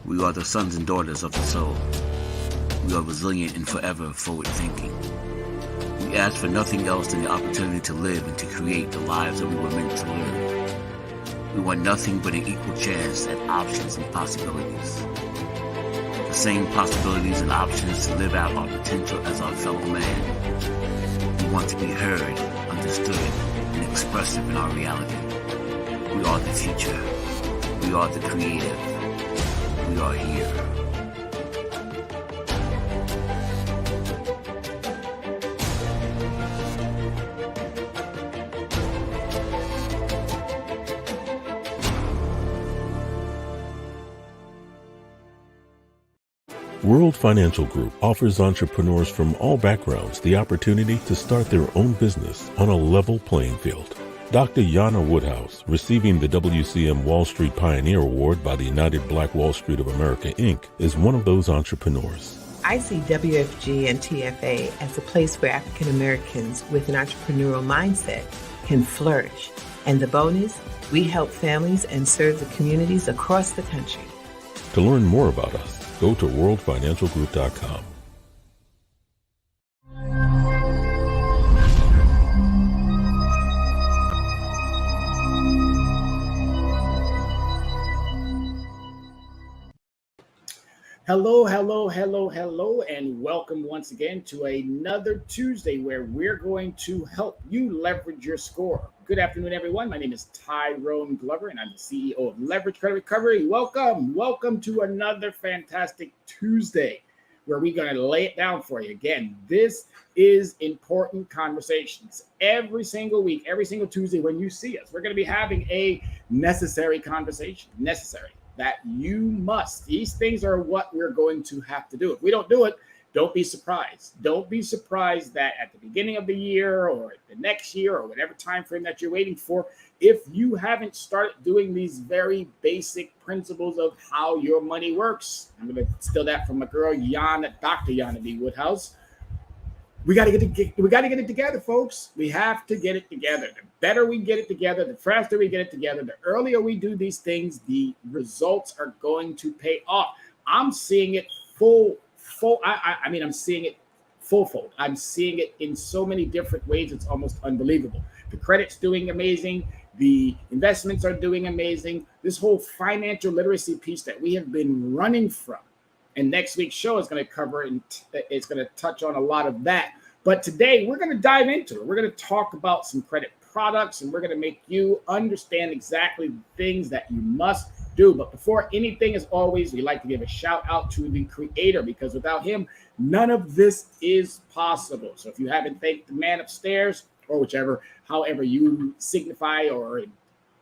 We are the sons and daughters of the soul. We are resilient and forever forward-thinking. We ask for nothing else than the opportunity to live and to create the lives that we were meant to live. We want nothing but an equal chance at options and possibilities. The same possibilities and options to live out our potential as our fellow man. We want to be heard, understood, and expressive in our reality. We are the future. We are the creative. We are here. World Financial Group offers entrepreneurs from all backgrounds the opportunity to start their own business on a level playing field. Dr. Yana Woodhouse, receiving the WCM Wall Street Pioneer Award by the United Black Wall Street of America, Inc., is one of those entrepreneurs. I see WFG and TFA as a place where African Americans with an entrepreneurial mindset can flourish. And the bonus, we help families and serve the communities across the country. To learn more about us, go to worldfinancialgroup.com. Hello, and welcome once again to another Tuesday where we're going to help you leverage your score. Good afternoon, everyone. My name is Tyrone Glover, and I'm the CEO of Leverage Credit Recovery. Welcome to another fantastic Tuesday where we're going to lay it down for you. Again, this is important conversations. Every single week, every single Tuesday when you see us, we're going to be having a necessary conversation. Necessary. That you must. These things are what we're going to have to do. If we don't do it, don't be surprised. Don't be surprised that at the beginning of the year or the next year or whatever time frame that you're waiting for, if you haven't started doing these very basic principles of how your money works. I'm going to steal that from my girl, Dr. Yana B. Woodhouse. We got to get it together, folks. We have to get it together. The better we get it together, the faster we get it together, the earlier we do these things, the results are going to pay off. I'm seeing it I'm seeing it full-fold. I'm seeing it in so many different ways. It's almost unbelievable. The credit's doing amazing. The investments are doing amazing. This whole financial literacy piece that we have been running from. And next week's show is going to cover and it's going to touch on a lot of that. But today we're going to dive into it. We're going to talk about some credit products and we're going to make you understand exactly the things that you must do. But before anything, as always, we like to give a shout out to the creator because without him, none of this is possible. So if you haven't thanked the man upstairs or however you signify or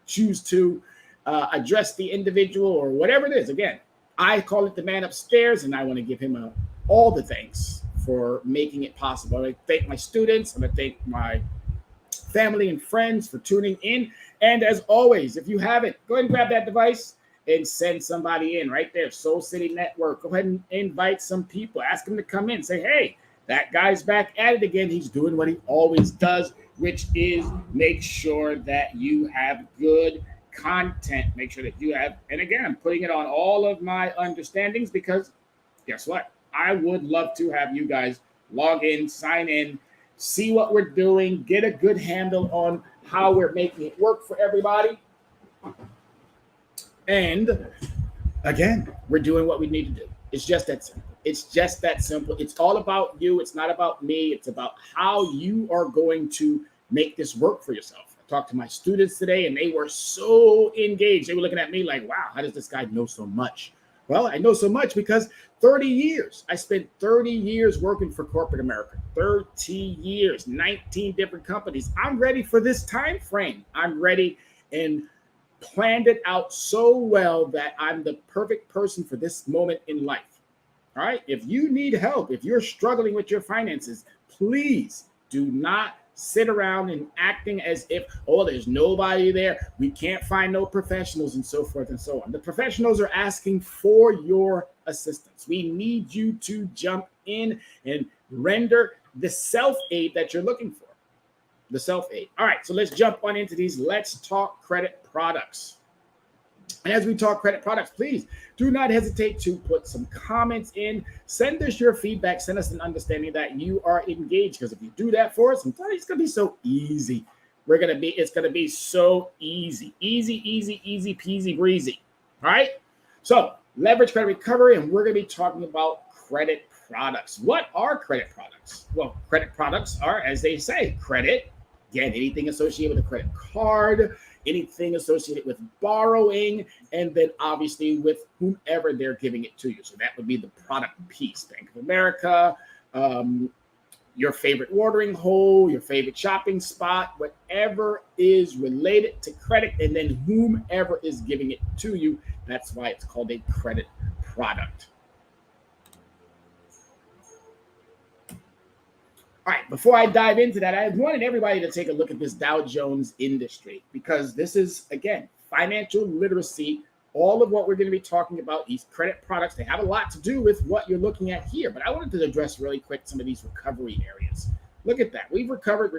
choose to address the individual or whatever it is, again, I call it the man upstairs, and I want to give him all the thanks for making it possible. I thank my students, and I thank my family and friends for tuning in. And as always, if you haven't, go ahead and grab that device and send somebody in right there. Soul City Network. Go ahead and invite some people. Ask them to come in. Say, hey, that guy's back at it again. He's doing what he always does, which is make sure that you have good content. Make sure that you have, and again, I'm putting it on all of my understandings because guess what? I would love to have you guys log in, sign in, see what we're doing, get a good handle on how we're making it work for everybody. And again, we're doing what we need to do. It's just that simple. It's all about you. It's not about me. It's about how you are going to make this work for yourself. Talked to my students today and they were so engaged. They were looking at me like, wow, how does this guy know so much? Well, I know so much because 30 years. I spent 30 years working for corporate America. 30 years, 19 different companies. I'm ready for this time frame. I'm ready and planned it out so well that I'm the perfect person for this moment in life. All right. If you need help, if you're struggling with your finances, please do not sit around and acting as if, oh, there's nobody there. We can't find no professionals and so forth and so on. The professionals are asking for your assistance. We need you to jump in and render the self-aid that you're looking for. The self-aid. All right, so let's jump on into these. Let's talk credit products. And as we talk credit products, please do not hesitate to put some comments in. Send us your feedback. Send us an understanding that you are engaged. Because if you do that for us, I'm telling you, it's going to be so easy. It's going to be so easy. Easy peasy breezy. All right. So leverage credit recovery, and we're going to be talking about credit products. What are credit products? Well, credit products are, as they say, credit. Again, anything associated with a credit card, anything associated with borrowing, and then obviously with whomever they're giving it to you. So that would be the product piece. Bank of America, your favorite watering hole, your favorite shopping spot, whatever is related to credit, and then whomever is giving it to you. That's why it's called a credit product. All right, before I dive into that, I wanted everybody to take a look at this Dow Jones industry, because this is, again, financial literacy. All of what we're going to be talking about, these credit products, they have a lot to do with what you're looking at here. But I wanted to address really quick some of these recovery areas. Look at that. We've recovered.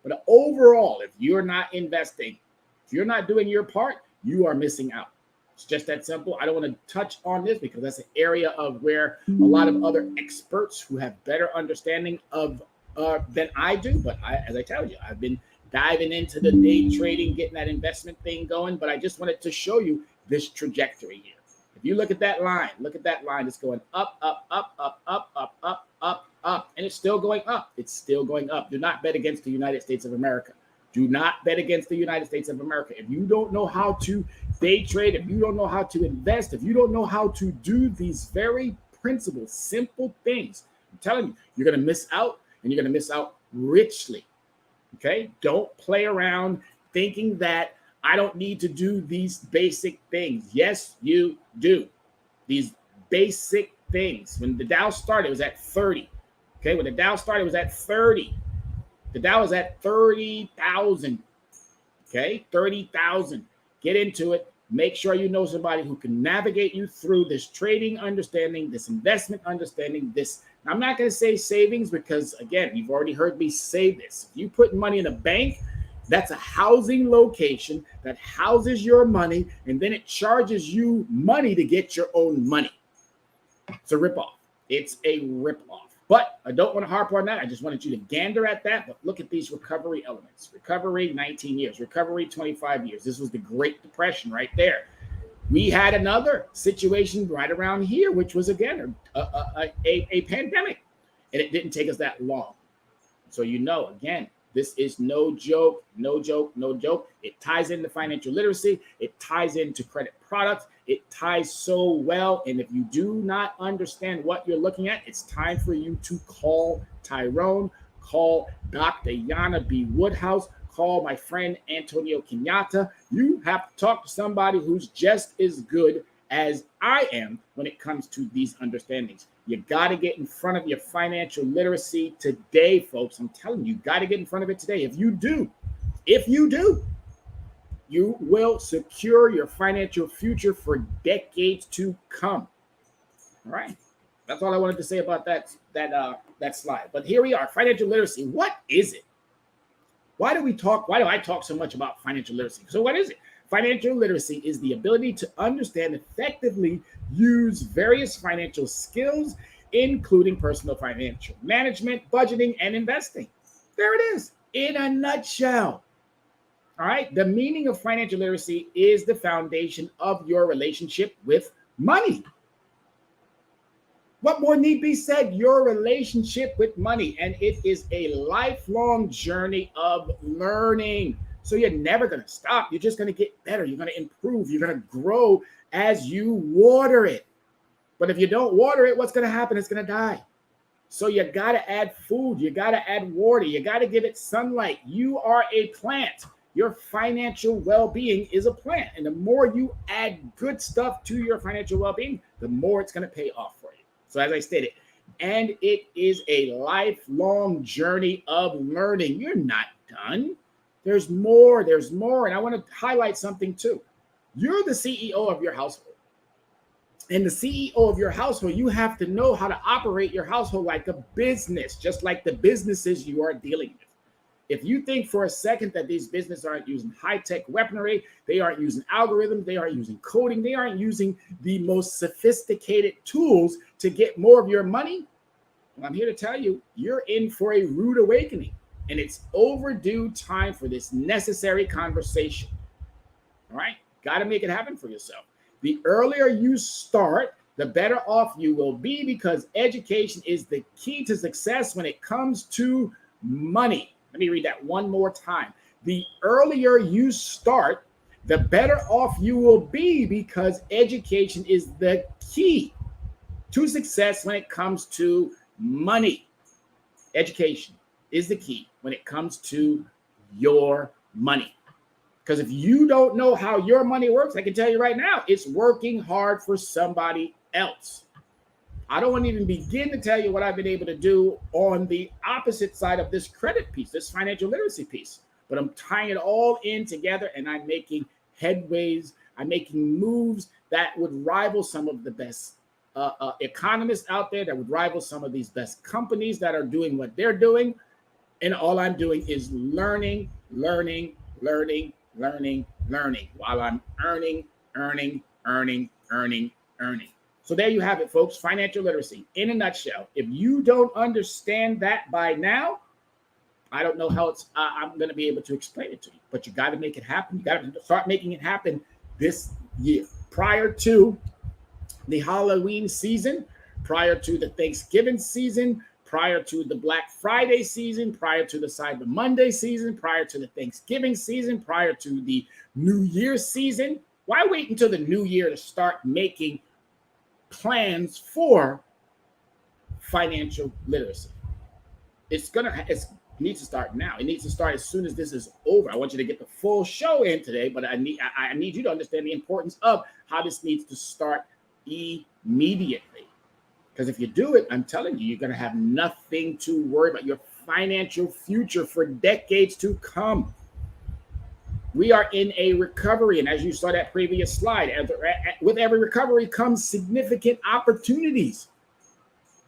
But overall, if you're not investing, if you're not doing your part, you are missing out. It's just that simple. I don't want to touch on this because that's an area of where a lot of other experts who have better understanding of than I do. But as I tell you, I've been diving into the day trading, getting that investment thing going. But I just wanted to show you this trajectory here. If you look at that line, it's going up, and it's still going up. It's still going up. Do not bet against the United States of America. Do not bet against the United States of America. If you don't know how to day trade, if you don't know how to invest, if you don't know how to do these very principles, simple things, I'm telling you, you're going to miss out, and you're going to miss out richly. Okay? Don't play around thinking that I don't need to do these basic things. Yes, you do. These basic things. When the Dow started, it was at 30. Okay? When the Dow started, it was at 30. The Dow is at 30,000. Okay, 30,000. Get into it. Make sure you know somebody who can navigate you through this trading understanding, this investment understanding, this. I'm not going to say savings because, again, you've already heard me say this. If you put money in a bank, that's a housing location that houses your money, and then it charges you money to get your own money. It's a ripoff. It's a ripoff. But I don't want to harp on that. I just wanted you to gander at that. But look at these recovery elements. Recovery, 19 years. Recovery, 25 years. This was the Great Depression right there. We had another situation right around here, which was, again, a pandemic. And it didn't take us that long. So, again, this is no joke. It ties into financial literacy. It ties into credit products. It ties so well. And if you do not understand what you're looking at, it's time for you to call Tyrone, call Dr. Yana B. Woodhouse, call my friend Antonio Kenyatta. You have to talk to somebody who's just as good as I am when it comes to these understandings. You got to get in front of your financial literacy today, folks. I'm telling you, got to get in front of it today. If you do, you will secure your financial future for decades to come. All right. That's all I wanted to say about that slide. But here we are, financial literacy. What is it? Why do I talk so much about financial literacy? So what is it? Financial literacy is the ability to understand, effectively use various financial skills, including personal financial management, budgeting, and investing. There it is, in a nutshell. All right. The meaning of financial literacy is the foundation of your relationship with money. What more need be said? Your relationship with money. And it is a lifelong journey of learning. So you're never going to stop. You're just going to get better. You're going to improve. You're going to grow as you water it. But if you don't water it, what's going to happen? It's going to die. So you got to add food. You got to add water. You got to give it sunlight. You are a plant. Your financial well-being is a plant. And the more you add good stuff to your financial well-being, the more it's going to pay off for you. So as I stated, and it is a lifelong journey of learning. You're not done. There's more. And I want to highlight something too. You're the CEO of your household. And the CEO of your household, you have to know how to operate your household like a business, just like the businesses you are dealing with. If you think for a second that these businesses aren't using high-tech weaponry, they aren't using algorithms, they aren't using coding, they aren't using the most sophisticated tools to get more of your money, well, I'm here to tell you, you're in for a rude awakening. And it's overdue time for this necessary conversation. All right? Got to make it happen for yourself. The earlier you start, the better off you will be, because education is the key to success when it comes to money. Let me read that one more time. The earlier you start, the better off you will be, because education is the key to success when it comes to money. Education is the key when it comes to your money. Because if you don't know how your money works, I can tell you right now, it's working hard for somebody else. I don't want to even begin to tell you what I've been able to do on the opposite side of this credit piece, this financial literacy piece. But I'm tying it all in together, and I'm making headways. I'm making moves that would rival some of the best economists out there, that would rival some of these best companies that are doing what they're doing. And all I'm doing is learning, while I'm earning. So there you have it, folks. Financial literacy in a nutshell. If you don't understand that by now, I don't know how I'm going to be able to explain it to you. But you got to make it happen. You got to start making it happen this year, prior to the Halloween season, prior to the Thanksgiving season, prior to the Black Friday season, prior to the Cyber Monday season, prior to the Thanksgiving season, prior to the New Year season. Why wait until the new year to start making plans for financial literacy? It needs to start now. It needs to start as soon as this is over. I want you to get the full show in today, but I need you to understand the importance of how this needs to start immediately. Because if you do it, I'm telling you, you're going to have nothing to worry about. Your financial future for decades to come. We are in a recovery, and as you saw that previous slide, with every recovery comes significant opportunities.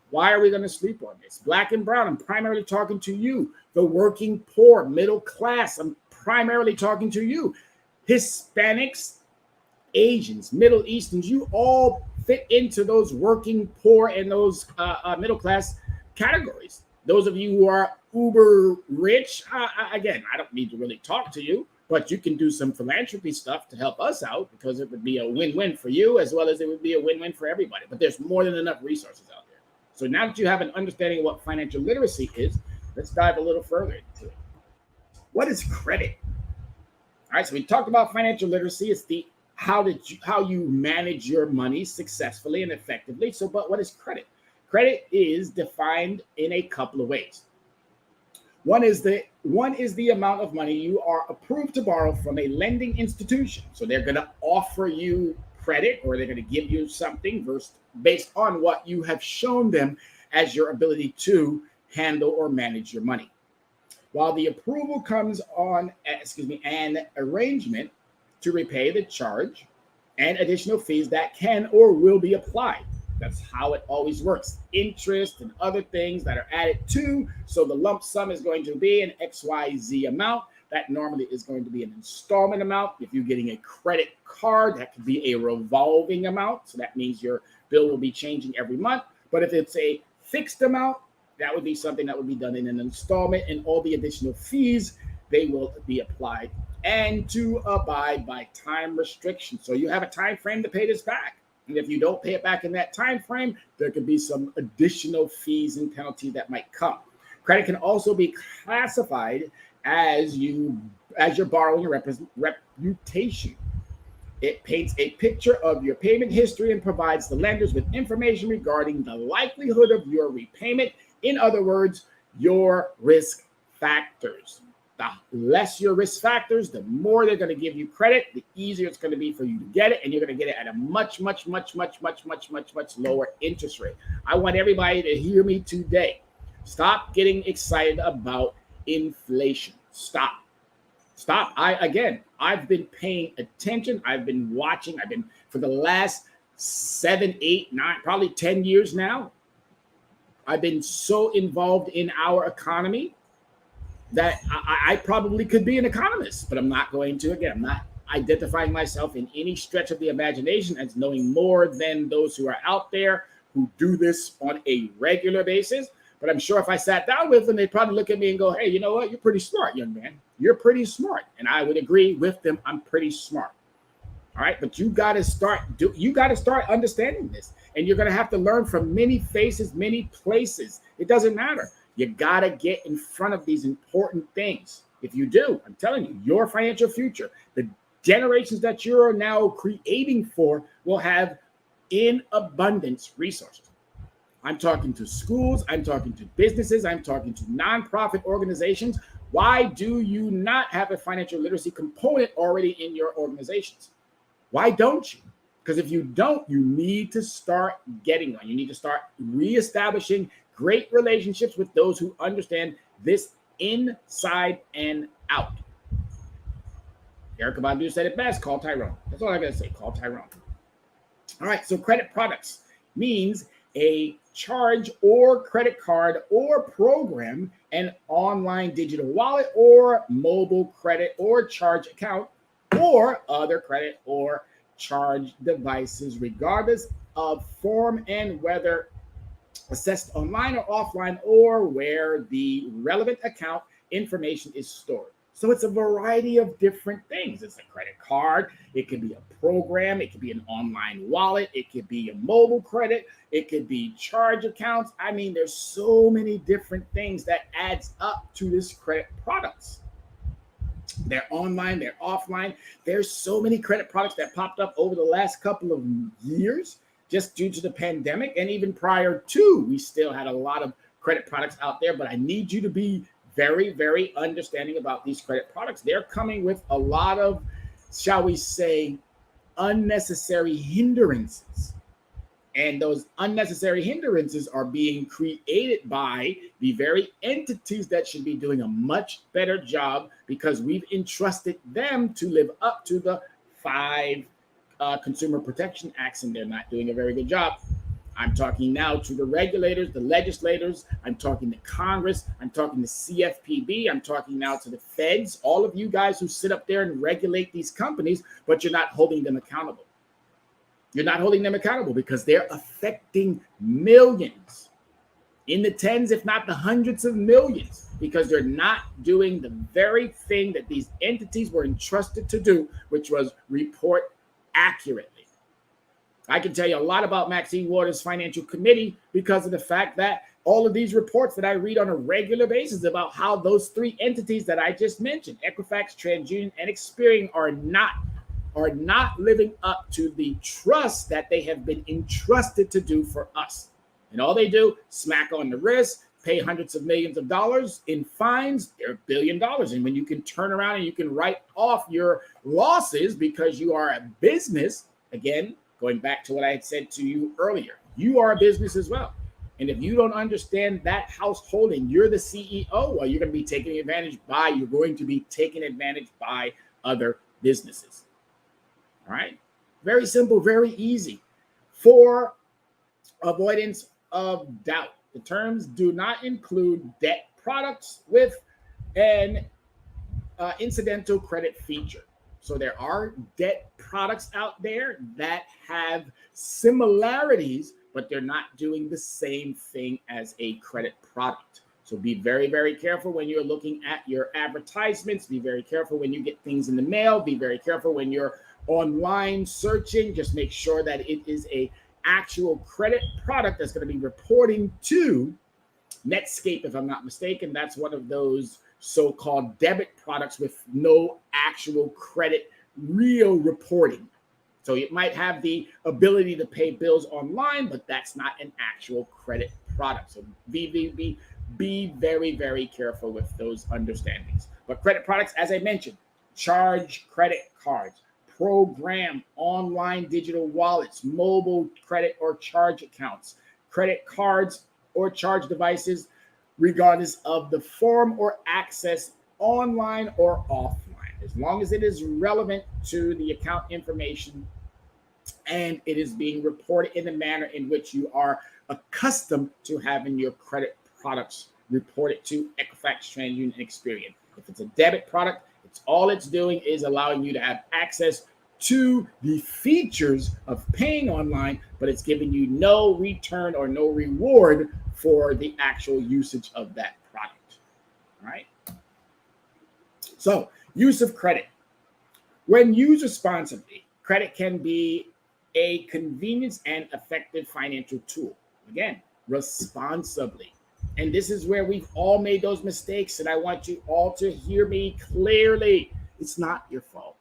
Why are we going to sleep on this? Black and brown, I'm primarily talking to you. The working poor, middle class, I'm primarily talking to you. Hispanics, Asians, Middle Easterns, you all fit into those working poor and those middle class categories. Those of you who are uber rich, again, I don't need to really talk to you, but you can do some philanthropy stuff to help us out, because it would be a win-win for you as well as it would be a win-win for everybody. But there's more than enough resources out there. So now that you have an understanding of what financial literacy is, let's dive a little further into it. What is credit? All right, so we talked about financial literacy. It's the how you manage your money successfully and effectively. So, but what is credit? Credit is defined in a couple of ways. One is the amount of money you are approved to borrow from a lending institution. So they're going to offer you credit, or they're going to give you something based on what you have shown them as your ability to handle or manage your money. While the approval comes on, an arrangement to repay the charge and additional fees that can or will be applied. That's how it always works. Interest and other things that are added to. So the lump sum is going to be an XYZ amount. That normally is going to be an installment amount. If you're getting a credit card, that could be a revolving amount. So that means your bill will be changing every month. But if it's a fixed amount, that would be something that would be done in an installment, and all the additional fees, they will be applied, and to abide by time restrictions. So you have a time frame to pay this back. And if you don't pay it back in that time frame, there could be some additional fees and penalties that might come. Credit can also be classified as your borrowing reputation. It paints a picture of your payment history and provides the lenders with information regarding the likelihood of your repayment. In other words, your risk factors. The less your risk factors, the more they're going to give you credit, the easier it's going to be for you to get it, and you're going to get it at a much lower interest rate. I want everybody to hear me today. Stop getting excited about inflation. Stop. I've been paying attention. I've been watching. For the last 7, 8, 9, probably 10 years now, I've been so involved in our economy that I probably could be an economist, but I'm not going to. Again, I'm not identifying myself in any stretch of the imagination as knowing more than those who are out there who do this on a regular basis. But I'm sure if I sat down with them, they'd probably look at me and go, hey, you know what? You're pretty smart, young man. You're pretty smart. And I would agree with them. I'm pretty smart. All right. But you got to start understanding this. And you're going to have to learn from many faces, many places. It doesn't matter. You got to get in front of these important things. If you do, I'm telling you, your financial future, the generations that you're now creating for will have in abundance resources. I'm talking to schools, I'm talking to businesses, I'm talking to nonprofit organizations. Why do you not have a financial literacy component already in your organizations? Why don't you? Because if you don't, you need to start getting one. You need to start reestablishing great relationships with those who understand this inside and out. Erykah Badu said it best, call Tyrone. That's all I got to say, call Tyrone. All right, so credit products means a charge or credit card or program, an online digital wallet or mobile credit or charge account or other credit or charge devices, regardless of form and whether assessed online or offline or where the relevant account information is stored. So it's a variety of different things. It's a credit card. It could be a program. It could be an online wallet. It could be a mobile credit. It could be charge accounts. I mean, there's so many different things that adds up to this credit products. They're online, they're offline. There's so many credit products that popped up over the last couple of years just due to the pandemic. And even prior to, we still had a lot of credit products out there. But I need you to be very, very understanding about these credit products. They're coming with a lot of, shall we say, unnecessary hindrances. And those unnecessary hindrances are being created by the very entities that should be doing a much better job because we've entrusted them to live up to the 5 Consumer Protection Acts, and they're not doing a very good job. I'm talking now to the regulators, the legislators. I'm talking to Congress. I'm talking to CFPB. I'm talking now to the feds, all of you guys who sit up there and regulate these companies, but you're not holding them accountable. You're not holding them accountable because they're affecting millions, in the tens, if not the hundreds of millions, because they're not doing the very thing that these entities were entrusted to do, which was report accurately. I can tell you a lot about Maxine Waters' financial committee because of the fact that all of these reports that I read on a regular basis about how those 3 entities that I just mentioned, Equifax, TransUnion, and Experian, are not living up to the trust that they have been entrusted to do for us. And all they do, smack on the wrist, pay hundreds of millions of dollars in fines. They're $1 billion. And when you can turn around and you can write off your losses because you are a business, again, going back to what I had said to you earlier, you are a business as well. And if you don't understand that household and you're the CEO, well, you're going to be taken advantage by other businesses. All right. Very simple, very easy. For avoidance of doubt, the terms do not include debt products with an incidental credit feature. So there are debt products out there that have similarities, but they're not doing the same thing as a credit product. So be very, very careful when you're looking at your advertisements. Be very careful when you get things in the mail. Be very careful when you're online searching. Just make sure that it is a actual credit product that's going to be reporting to Netscape, if I'm not mistaken. That's one of those so-called debit products with no actual credit, real reporting. So it might have the ability to pay bills online, but that's not an actual credit product. So be very, very careful with those understandings. But credit products, as I mentioned, charge credit cards, program online digital wallets, mobile credit or charge accounts, credit cards or charge devices, regardless of the form or access, online or offline, as long as it is relevant to the account information and it is being reported in the manner in which you are accustomed to having your credit products report it to Equifax, TransUnion, and Experian. If it's a debit product, all it's doing is allowing you to have access to the features of paying online, but it's giving you no return or no reward for the actual usage of that product. All right. So, use of credit. When used responsibly, credit can be a convenience and effective financial tool. Again, responsibly. And this is where we've all made those mistakes. And I want you all to hear me clearly. It's not your fault.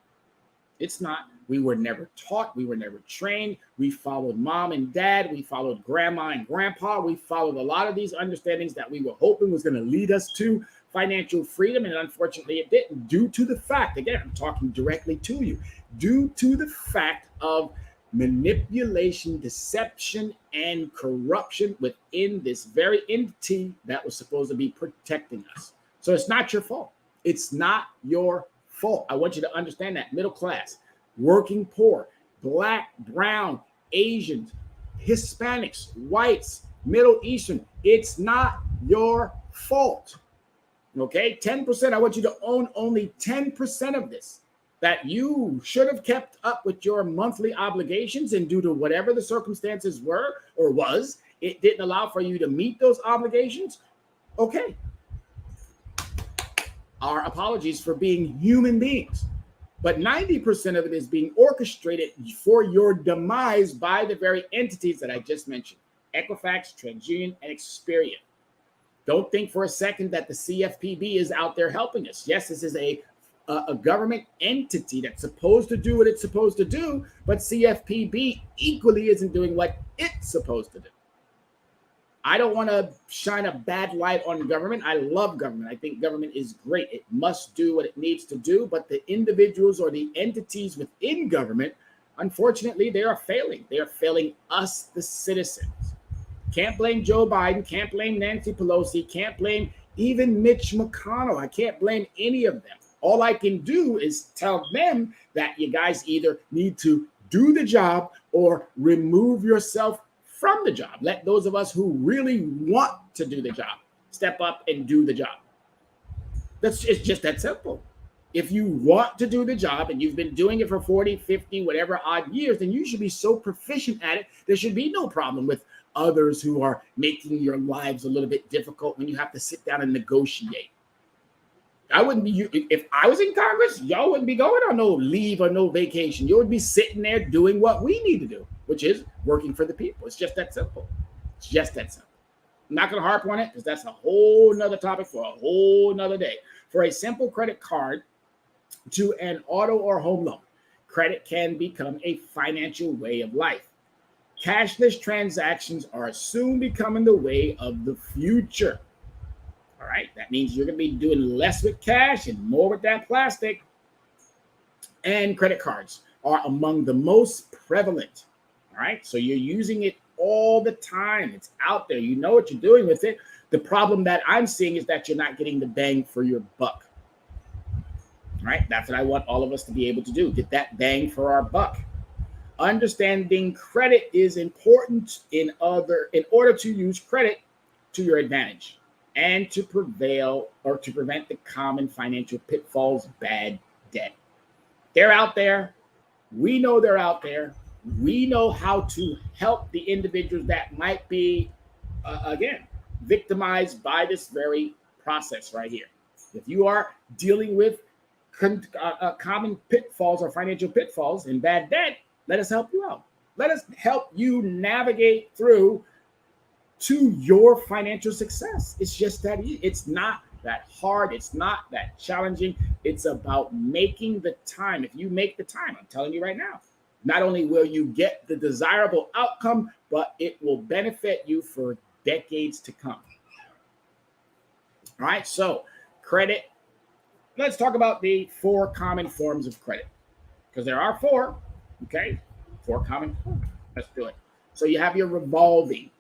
It's not. We were never taught. We were never trained. We followed mom and dad. We followed grandma and grandpa. We followed a lot of these understandings that we were hoping was going to lead us to financial freedom. And unfortunately, it didn't, due to the fact, again, I'm talking directly to you, due to the fact of manipulation, deception, and corruption within this very entity that was supposed to be protecting us. So it's not your fault. It's not your fault. I want you to understand that. Middle class, working poor, Black, brown, Asians, Hispanics, whites, Middle Eastern, it's not your fault. Okay, 10%. I want you to own only 10% of this. That you should have kept up with your monthly obligations, and due to whatever the circumstances were or was, it didn't allow for you to meet those obligations. Okay. Our apologies for being human beings. But 90% of it is being orchestrated for your demise by the very entities that I just mentioned: Equifax, TransUnion, and Experian. Don't think for a second that the CFPB is out there helping us. Yes, this is a government entity that's supposed to do what it's supposed to do, but CFPB equally isn't doing what it's supposed to do. I don't want to shine a bad light on government. I love government. I think government is great. It must do what it needs to do, but the individuals or the entities within government, unfortunately, they are failing. They are failing us, the citizens. Can't blame Joe Biden, can't blame Nancy Pelosi, can't blame even Mitch McConnell. I can't blame any of them. All I can do is tell them that you guys either need to do the job or remove yourself from the job. Let those of us who really want to do the job step up and do the job. It's just that simple. If you want to do the job and you've been doing it for 40, 50, whatever odd years, then you should be so proficient at it. There should be no problem with others who are making your lives a little bit difficult when you have to sit down and negotiate. I wouldn't be, if I was in Congress, y'all wouldn't be going on no leave or no vacation. You would be sitting there doing what we need to do, which is working for the people. It's just that simple. It's just that simple. I'm not going to harp on it because that's a whole nother topic for a whole nother day. For a simple credit card to an auto or home loan, credit can become a financial way of life. Cashless transactions are soon becoming the way of the future. All right, that means you're going to be doing less with cash and more with that plastic. And credit cards are among the most prevalent. All right, so you're using it all the time. It's out there. You know what you're doing with it. The problem that I'm seeing is that you're not getting the bang for your buck. All right, that's what I want all of us to be able to do. Get that bang for our buck. Understanding credit is important in order to use credit to your advantage and to prevail or to prevent the common financial pitfalls, bad debt. They're out there. We know they're out there. We know how to help the individuals that might be, again, victimized by this very process right here. If you are dealing with common pitfalls or financial pitfalls and bad debt, let us help you out. Let us help you navigate through to your financial success. It's just that easy. It's not that hard. It's not that challenging. It's about making the time. If you make the time, I'm telling you right now, not only will you get the desirable outcome, but it will benefit you for decades to come. All right, so credit. Let's talk about the 4 common forms of credit, because there are 4. Okay, 4 common forms. Let's do it. So you have your revolving.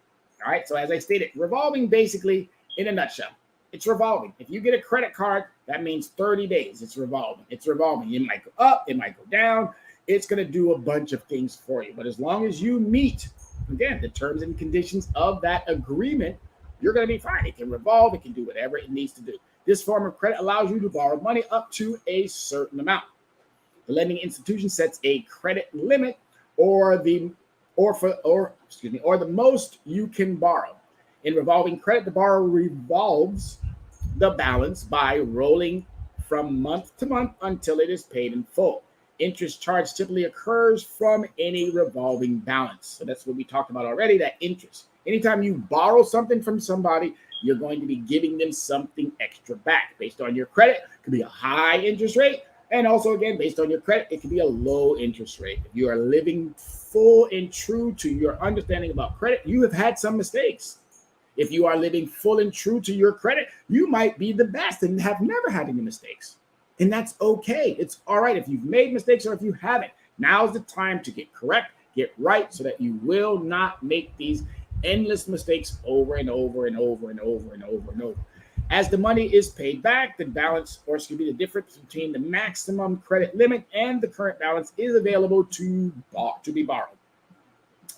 All right, so as I stated, revolving basically, in a nutshell, it's revolving. If you get a credit card, that means 30 days. It's revolving. It's revolving. It might go up. It might go down. It's going to do a bunch of things for you. But as long as you meet, again, the terms and conditions of that agreement, you're going to be fine. It can revolve. It can do whatever it needs to do. This form of credit allows you to borrow money up to a certain amount. The lending institution sets a credit limit or the most you can borrow. In revolving credit, the borrower revolves the balance by rolling from month to month until it is paid in full. Interest charge typically occurs from any revolving balance. So that's what we talked about already, that interest. Anytime you borrow something from somebody, you're going to be giving them something extra back based on your credit. It could be a high interest rate. And also, again, based on your credit, it could be a low interest rate. If you are living full and true to your understanding about credit, you have had some mistakes. If you are living full and true to your credit, you might be the best and have never had any mistakes. And that's okay. It's all right if you've made mistakes or if you haven't. Now's the time to get correct, get right, so that you will not make these endless mistakes over and over and over and over and over and over. As the money is paid back, the balance, or excuse me, the difference between the maximum credit limit and the current balance is available to be borrowed.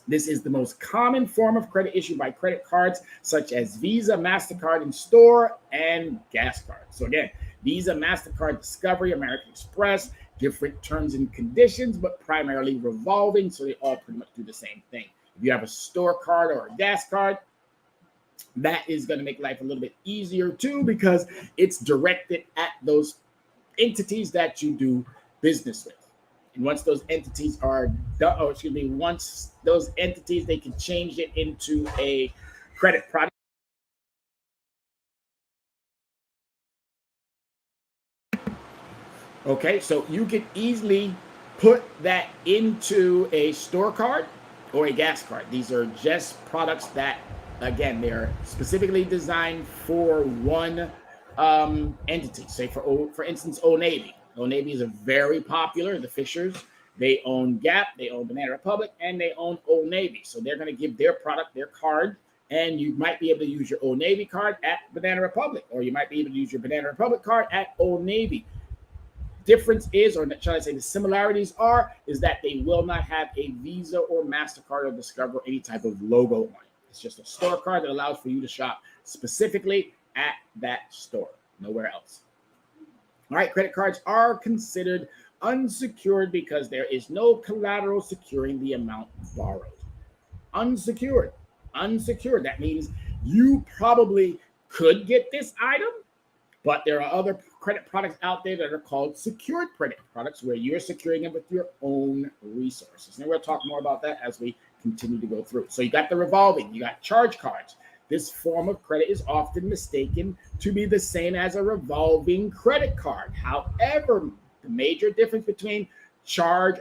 This is the most common form of credit issued by credit cards such as Visa, MasterCard in store, and gas cards. So again, Visa, MasterCard, Discovery, American Express, different terms and conditions, but primarily revolving, so they all pretty much do the same thing. If you have a store card or a gas card, that is going to make life a little bit easier too, because it's directed at those entities that you do business with. And once those entities are done, once those entities, they can change it into a credit product. Okay, so you can easily put that into a store card or a gas card. These are just products that, again, they're specifically designed for one entity. Say, for instance, Old Navy. Old Navy is a very popular, the Fishers. They own Gap, they own Banana Republic, and they own Old Navy. So they're going to give their product, their card, and you might be able to use your Old Navy card at Banana Republic, or you might be able to use your Banana Republic card at Old Navy. Difference is, or shall I say the similarities are, is that they will not have a Visa or MasterCard or Discover or any type of logo on it. It's just a store card that allows for you to shop specifically at that store, nowhere else. All right, credit cards are considered unsecured because there is no collateral securing the amount borrowed. Unsecured. That means you probably could get this item, but there are other credit products out there that are called secured credit products where you're securing it with your own resources. And we'll talk more about that as we continue to go through. So you got the revolving, you got charge cards. This form of credit is often mistaken to be the same as a revolving credit card. However, the major difference between credit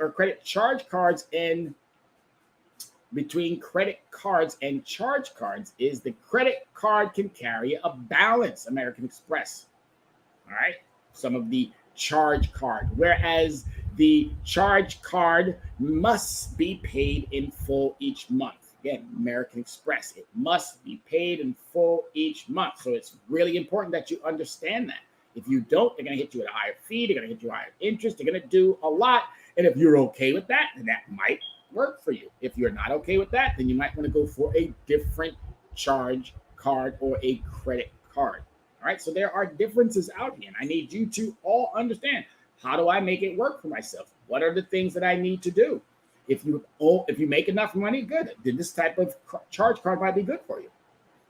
cards and charge cards is the credit card can carry a balance, American Express. All right, some of the charge card, whereas the charge card must be paid in full each month. Again, American Express, it must be paid in full each month. So it's really important that you understand that. If you don't, they're going to hit you with a higher fee. They're going to hit you with higher interest. They're going to do a lot. And if you're okay with that, then that might work for you. If you're not okay with that, then you might want to go for a different charge card or a credit card. All right, so there are differences out here. And I need you to all understand, how do I make it work for myself? What are the things that I need to do? If you make enough money, good. Then this type of charge card might be good for you.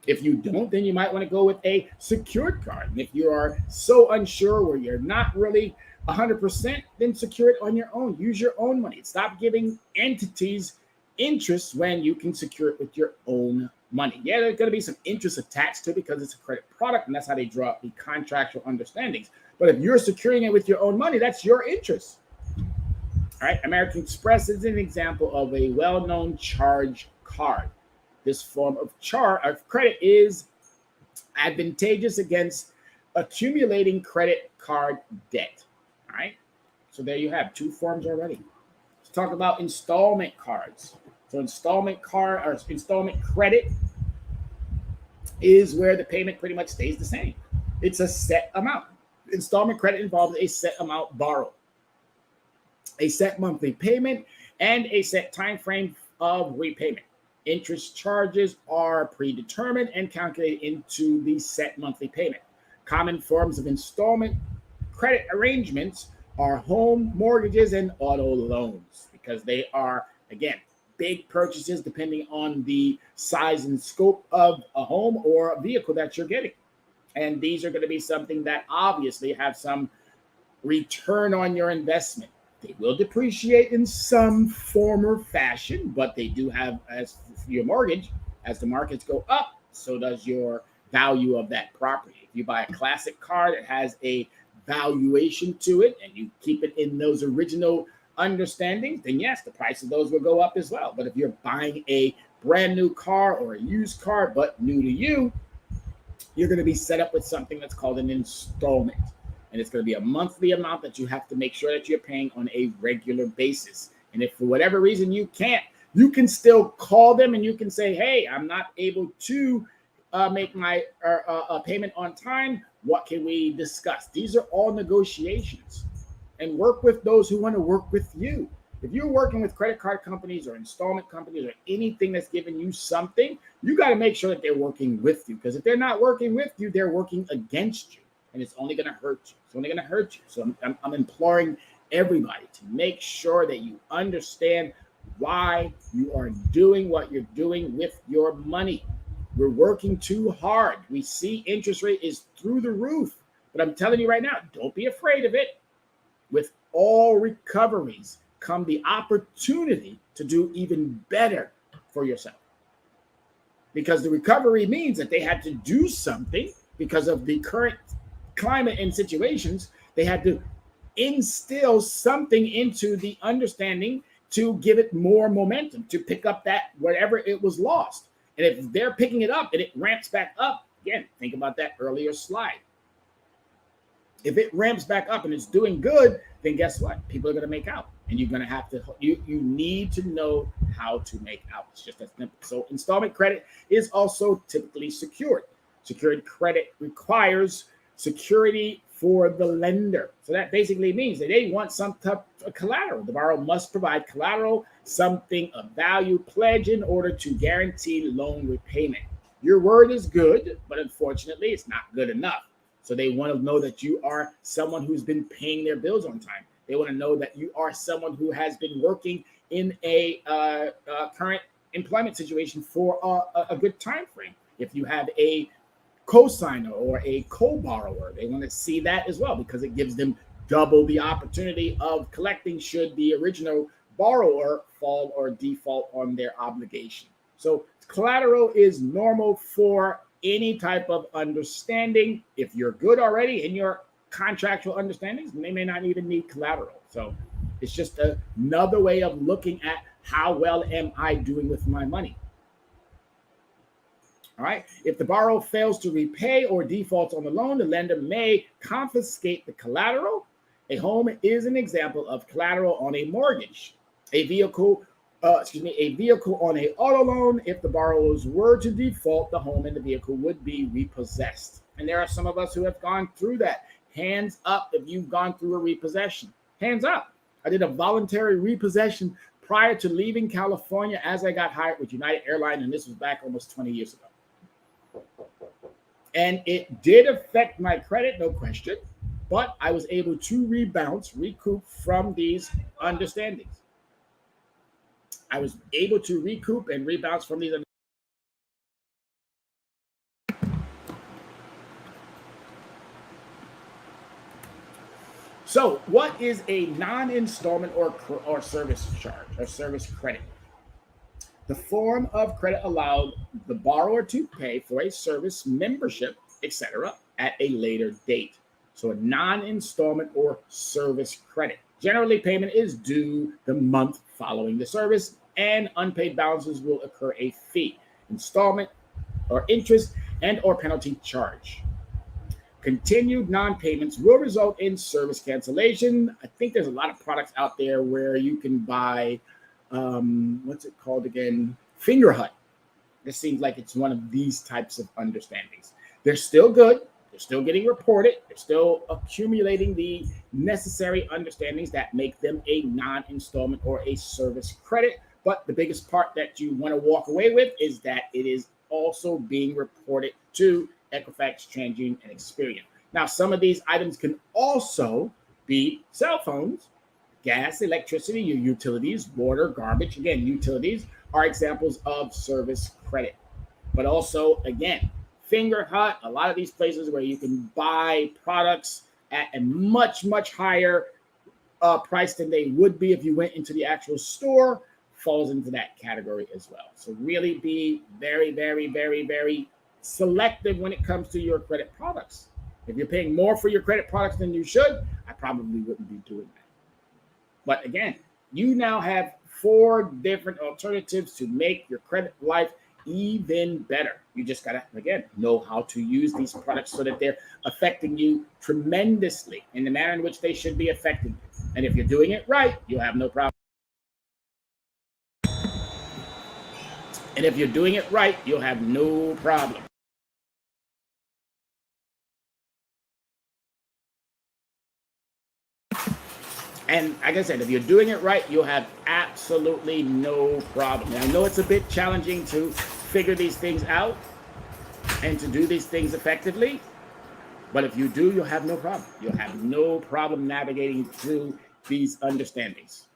If you don't, then you might want to go with a secured card. And if you are so unsure where you're not really 100%, then secure it on your own. Use your own money. Stop giving entities interest when you can secure it with your own money. Yeah, there's going to be some interest attached to it because it's a credit product, and that's how they draw up the contractual understandings. But if you're securing it with your own money, that's your interest. All right, American Express is an example of a well-known charge card. This form of credit is advantageous against accumulating credit card debt. All right, so there you have two forms already. Let's talk about installment cards. So installment credit is where the payment pretty much stays the same. It's a set amount. Installment credit involves a set amount borrowed, a set monthly payment, and a set time frame of repayment. Interest charges are predetermined and calculated into the set monthly payment. Common forms of installment credit arrangements are home mortgages and auto loans because they are, again, big purchases depending on the size and scope of a home or a vehicle that you're getting. And these are going to be something that obviously have some return on your investment. They will depreciate in some form or fashion, but they do have, as your mortgage, as the markets go up, so does your value of that property. If you buy a classic car that has a valuation to it and you keep it in those original understandings, then yes, the price of those will go up as well. But if you're buying a brand new car or a used car, but new to you, you're going to be set up with something that's called an installment. And it's going to be a monthly amount that you have to make sure that you're paying on a regular basis. And if for whatever reason you can't, you can still call them and you can say, hey, I'm not able to make my payment on time. What can we discuss? These are all negotiations. And work with those who want to work with you. If you're working with credit card companies or installment companies or anything that's giving you something, you got to make sure that they're working with you. Because if they're not working with you, they're working against you. And it's only going to hurt you. It's only going to hurt you. So I'm imploring everybody to make sure that you understand why you are doing what you're doing with your money. We're working too hard. We see interest rate is through the roof. But I'm telling you right now, don't be afraid of it. With all recoveries come the opportunity to do even better for yourself. Because the recovery means that they had to do something because of the current climate and situations. They had to instill something into the understanding to give it more momentum, to pick up that whatever it was lost. And if they're picking it up and it ramps back up, again, think about that earlier slide. If it ramps back up and it's doing good, then guess what? People are going to make out. And you're going to have to, you need to know how to make out. It's just that simple. So installment credit is also typically secured. Secured credit requires security for the lender. So that basically means that they want some type of collateral. The borrower must provide collateral, something of value, pledge in order to guarantee loan repayment. Your word is good, but unfortunately, it's not good enough. So they want to know that you are someone who's been paying their bills on time. They want to know that you are someone who has been working in a current employment situation for a good time frame. If you have a co-signer or a co-borrower, they want to see that as well because it gives them double the opportunity of collecting should the original borrower fall or default on their obligation. So collateral is normal for any type of understanding. If you're good already in your contractual understandings, they may not even need collateral. So it's just another way of looking at how well am I doing with my money. All right. If the borrower fails to repay or defaults on the loan, the lender may confiscate the collateral. A home is an example of collateral on a mortgage. A vehicle on an auto loan. If the borrowers were to default, the home and the vehicle would be repossessed. And there are some of us who have gone through that. Hands up if you've gone through a repossession. Hands up. I did a voluntary repossession prior to leaving California as I got hired with United Airlines, and this was back almost 20 years ago. And it did affect my credit, no question, but I was able to recoup from these understandings. I was able to recoup and rebounce from these understandings. So what is a non-installment or service charge or service credit? The form of credit allowed the borrower to pay for a service, membership, etc. at a later date. So a non-installment or service credit. Generally, payment is due the month following the service, and unpaid balances will incur a fee, installment or interest, and or penalty charge. Continued non-payments will result in service cancellation. I think there's a lot of products out there where you can buy, what's it called again? Fingerhut. This seems like it's one of these types of understandings. They're still good. They're still getting reported. They're still accumulating the necessary understandings that make them a non-installment or a service credit. But the biggest part that you want to walk away with is that it is also being reported to Equifax, TransUnion, and Experian. Now, some of these items can also be cell phones, gas, electricity, your utilities, water, garbage. Again, utilities are examples of service credit. But also, again, Fingerhut, a lot of these places where you can buy products at a much, much higher price than they would be if you went into the actual store, falls into that category as well. So really be very, very, very, very selective when it comes to your credit products. If you're paying more for your credit products than you should, I probably wouldn't be doing that. But again, you now have 4 different alternatives to make your credit life even better. You just got to, again, know how to use these products so that they're affecting you tremendously in the manner in which they should be affecting you. And if you're doing it right, you'll have no problem. And if you're doing it right, you'll have no problem. And like I said, if you're doing it right, you'll have absolutely no problem. And I know it's a bit challenging to figure these things out and to do these things effectively, but if you do, you'll have no problem. You'll have no problem navigating through these understandings.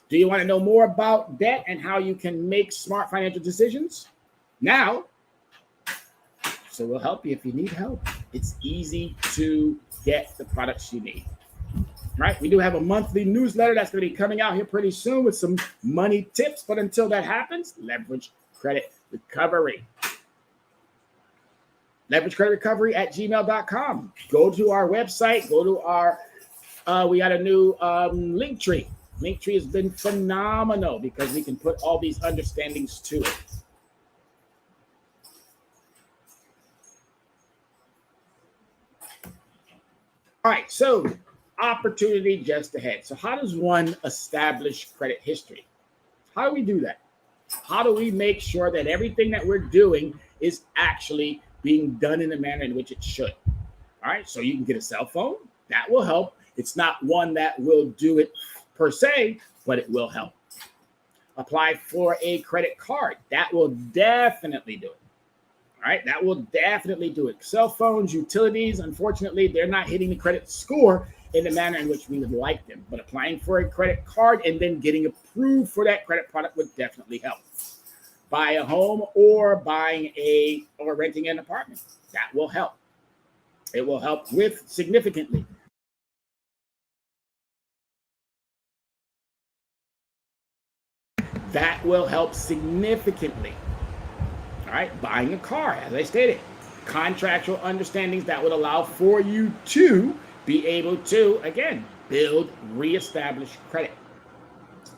Do you want to know more about debt and how you can make smart financial decisions? Now, so we'll help you if you need help. It's easy to get the products you need. Right? We do have a monthly newsletter that's going to be coming out here pretty soon with some money tips. But until that happens, Leverage Credit Recovery. Leverage Credit Recovery at gmail.com. Go to our website. Go to our, we got a new Linktree. Linktree has been phenomenal because we can put all these understandings to it. All right, so opportunity just ahead. So how does one establish credit history? How do we do that? How do we make sure that everything that we're doing is actually being done in the manner in which it should? All right, so you can get a cell phone. That will help. It's not one that will do it per se, but it will help. Apply for a credit card. That will definitely do it. All right, that will definitely do it. Cell phones, utilities, unfortunately, they're not hitting the credit score in the manner in which we would like them. But applying for a credit card and then getting approved for that credit product would definitely help. Buy a home or renting an apartment. That will help. It will help with significantly. That will help significantly. All right, buying a car, as I stated, contractual understandings that would allow for you to be able to, again, build, reestablish credit.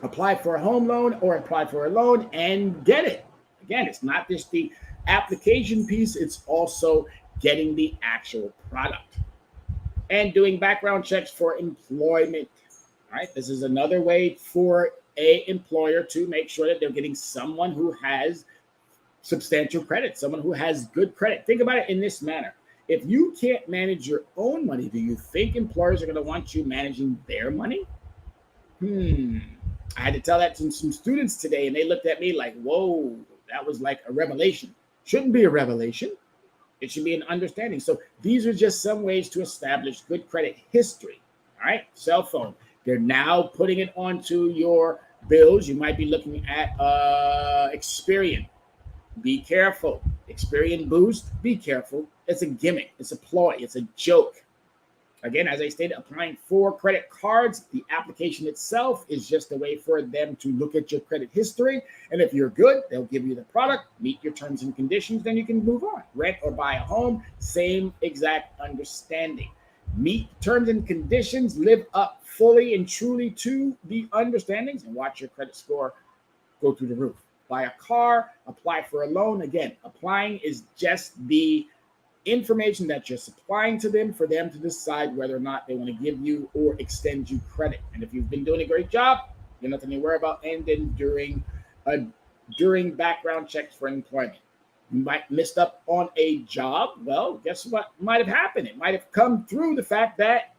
Apply for a home loan or apply for a loan and get it. Again, it's not just the application piece, it's also getting the actual product. And doing background checks for employment. All right, this is another way for an employer to make sure that they're getting someone who has substantial credit, someone who has good credit. Think about it in this manner. If you can't manage your own money, do you think employers are going to want you managing their money? I had to tell that to some students today, and they looked at me like, whoa, that was like a revelation. Shouldn't be a revelation. It should be an understanding. So these are just some ways to establish good credit history. All right, cell phone. They're now putting it onto your bills. You might be looking at Experian. Be careful. Experian Boost, be careful. It's a gimmick. It's a ploy. It's a joke. Again, as I stated, applying for credit cards, the application itself is just a way for them to look at your credit history. And if you're good, they'll give you the product, meet your terms and conditions, then you can move on. Rent or buy a home, same exact understanding. Meet terms and conditions, live up fully and truly to the understandings, and watch your credit score go through the roof. Buy a car, apply for a loan. Again, applying is just the information that you're supplying to them for them to decide whether or not they want to give you or extend you credit. And if you've been doing a great job, you're nothing to worry about. And then during background checks for employment, you might missed up on a job. Well, guess what might have happened? It might have come through the fact that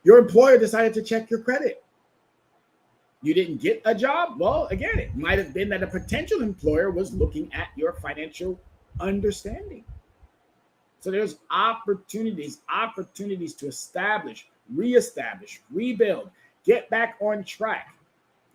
your employer decided to check your credit. You didn't get a job? Well, again, it might have been that a potential employer was looking at your financial understanding. So there's opportunities to establish, reestablish, rebuild, get back on track.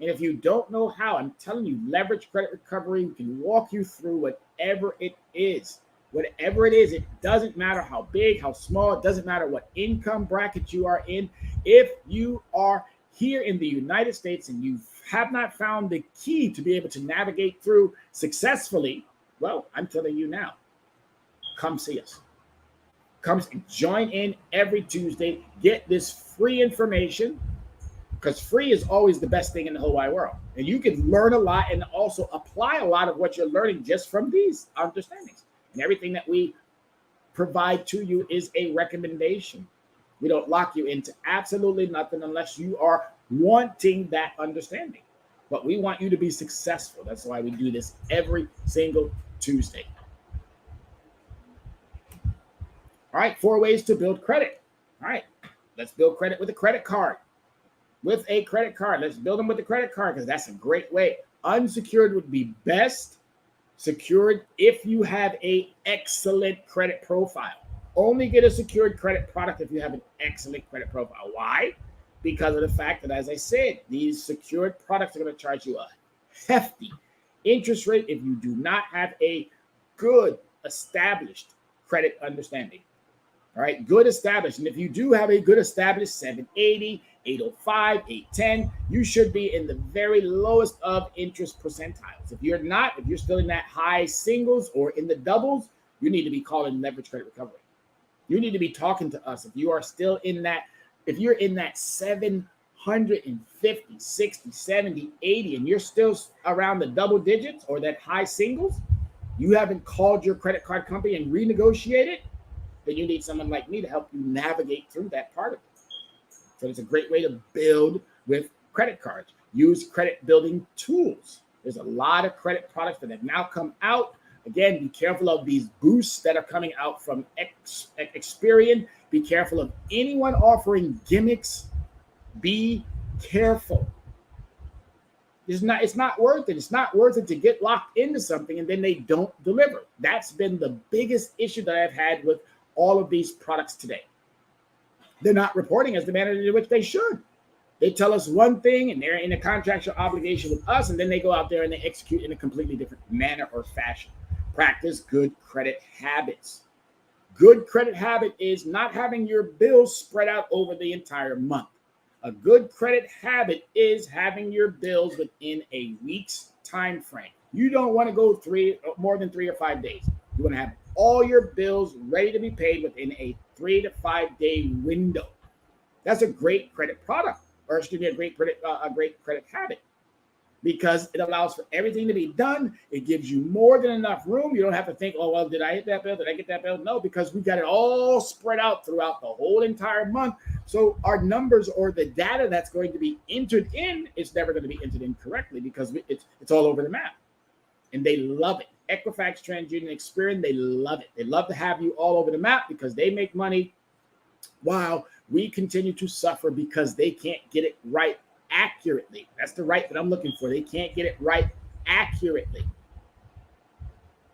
And if you don't know how, I'm telling you, Leverage Credit Recovery can walk you through whatever it is. Whatever it is, it doesn't matter how big, how small, it doesn't matter what income bracket you are in. If you are here in the United States and you have not found the key to be able to navigate through successfully, well, I'm telling you now, come see us. Come join in every Tuesday. Get this free information, because free is always the best thing in the whole wide world. And you can learn a lot and also apply a lot of what you're learning just from these understandings. And everything that we provide to you is a recommendation. We don't lock you into absolutely nothing unless you are wanting that understanding. But we want you to be successful. That's why we do this every single Tuesday. All right, 4 ways to build credit. All right, let's build credit with a credit card. With a credit card, let's build them with a credit card, because that's a great way. Unsecured would be best. Secured if you have an excellent credit profile. Only get a secured credit product if you have an excellent credit profile. Why? Because of the fact that, as I said, these secured products are going to charge you a hefty interest rate if you do not have a good established credit understanding. All right, good established. And if you do have a good established 780, 805, 810, you should be in the very lowest of interest percentiles. If you're not, if you're still in that high singles or in the doubles, you need to be calling Leverage Credit Recovery. You need to be talking to us. If you are still in that, if you're in that 750, 60, 70, 80, and you're still around the double digits or that high singles, you haven't called your credit card company and renegotiated, then you need someone like me to help you navigate through that part of it. So it's a great way to build with credit cards. Use credit building tools. There's a lot of credit products that have now come out. Again, be careful of these boosts that are coming out from Experian. Be careful of anyone offering gimmicks. Be careful. It's not worth it. It's not worth it to get locked into something and then they don't deliver. That's been the biggest issue that I've had with all of these products today. They're not reporting as the manner in which they should. They tell us one thing and they're in a contractual obligation with us, and then they go out there and they execute in a completely different manner or fashion. Practice good credit habits. Good credit habit is not having your bills spread out over the entire month. A good credit habit is having your bills within a week's time frame. You don't want to go more than 3 or 5 days. You want to have all your bills ready to be paid within a 3 to 5 day window. That's a great credit product, or excuse me, a great credit habit, because it allows for everything to be done. It gives you more than enough room. You don't have to think, oh, well, did I hit that bill? Did I get that bill? No, because we got it all spread out throughout the whole entire month. So our numbers or the data that's going to be entered in, it's never going to be entered in correctly because it's all over the map. And they love it. Equifax, TransUnion, Experian, they love it. They love to have you all over the map because they make money while we continue to suffer because they can't get it right accurately. That's the right that I'm looking for. They can't get it right accurately.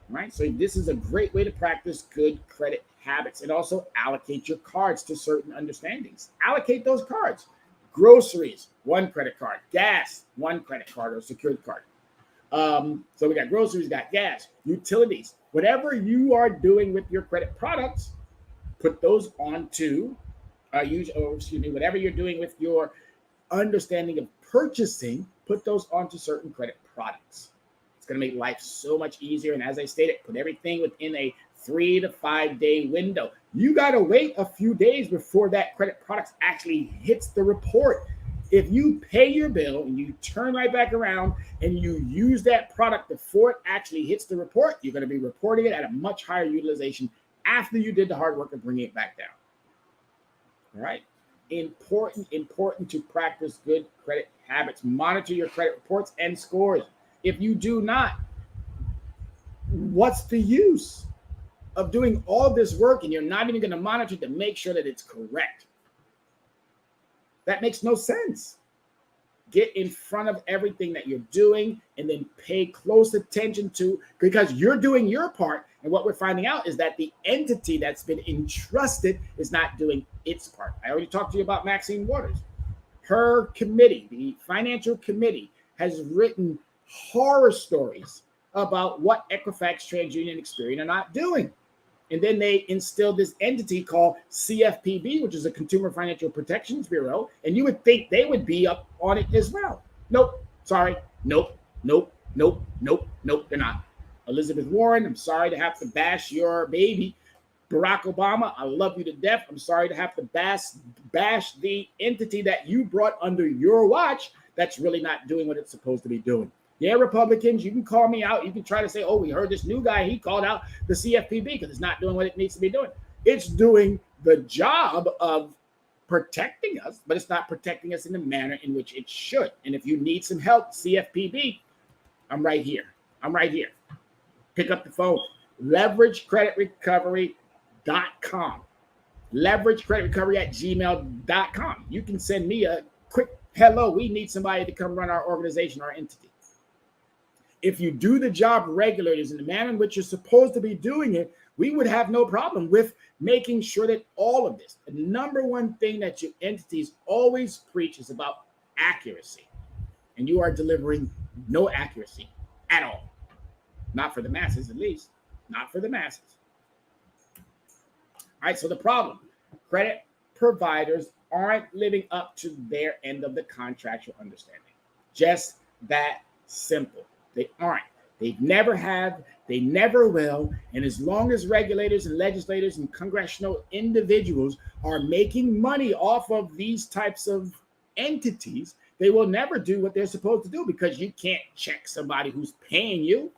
Right? So this is a great way to practice good credit habits, and also allocate your cards to certain understandings. Allocate those cards. Groceries, one credit card. Gas, one credit card or secured card. So we got groceries, got gas, utilities. Whatever you are doing with your credit products, put those onto whatever you're doing with your understanding of purchasing, put those onto certain credit products. It's going to make life so much easier. And as I stated, put everything within a 3 to 5 day window. You got to wait a few days before that credit product actually hits the report. If you pay your bill and you turn right back around and you use that product before it actually hits the report, you're going to be reporting it at a much higher utilization after you did the hard work of bringing it back down. All right. Important to practice good credit habits. Monitor your credit reports and scores. If you do not, what's the use of doing all this work and you're not even going to monitor to make sure that it's correct? That makes no sense. Get in front of everything that you're doing and then pay close attention to, because you're doing your part. And what we're finding out is that the entity that's been entrusted is not doing its part. I already talked to you about Maxine Waters. Her committee, the financial committee, has written horror stories about what Equifax, TransUnion, Experian are not doing. And then they instilled this entity called CFPB, which is a Consumer Financial Protections Bureau. And you would think they would be up on it as well. Nope. Sorry. Nope. They're not. Elizabeth Warren, I'm sorry to have to bash your baby. Barack Obama, I love you to death. I'm sorry to have to bash the entity that you brought under your watch that's really not doing what it's supposed to be doing. Yeah, Republicans, you can call me out. You can try to say, oh, we heard this new guy. He called out the CFPB because it's not doing what it needs to be doing. It's doing the job of protecting us, but it's not protecting us in the manner in which it should. And if you need some help, CFPB, I'm right here. Pick up the phone. LeverageCreditRecovery.com. LeverageCreditRecovery@gmail.com. You can send me a quick hello. We need somebody to come run our organization, our entity. If you do the job regulators in the manner in which you're supposed to be doing it, we would have no problem with making sure that all of this, the number one thing that your entities always preach is about accuracy. And you are delivering no accuracy at all. Not for the masses, at least. Not for the masses. All right, so the problem, credit providers aren't living up to their end of the contractual understanding. Just that simple. They aren't. They never have. They never will. And as long as regulators and legislators and congressional individuals are making money off of these types of entities, they will never do what they're supposed to do, because you can't check somebody who's paying you.